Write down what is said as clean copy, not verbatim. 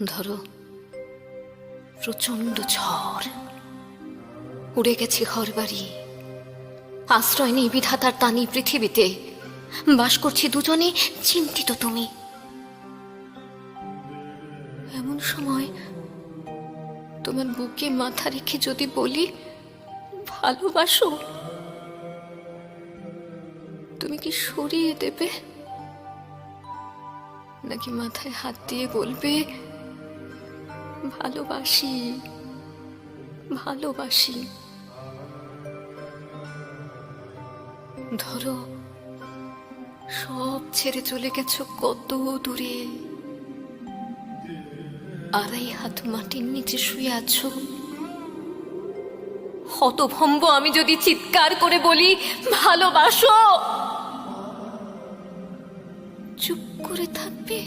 ধরো প্রচন্ড ঝড়, উড়ে গেছে ঘর বাড়ি, আশ্রয় নেই বিধাতার টানি পৃথিবীতে, বাস করছি দুজনে, চিন্তিত তুমি। এমন সময় তোমার বুকে মাথা রেখে যদি বলি ভালোবাসো, তুমি কি সরিয়ে দেবে, নাকি মাথায় হাত দিয়ে বলবে ভালোবাসি ভালোবাসি? ধরো সব ছেড়ে চলে গেছো কত দূরে, আড়াই হাত মাটির নিচে শুয়ে আছো। হতভম্ব আমি যদি চিৎকার করে বলি ভালোবাসো, চুপ করে থাকবে?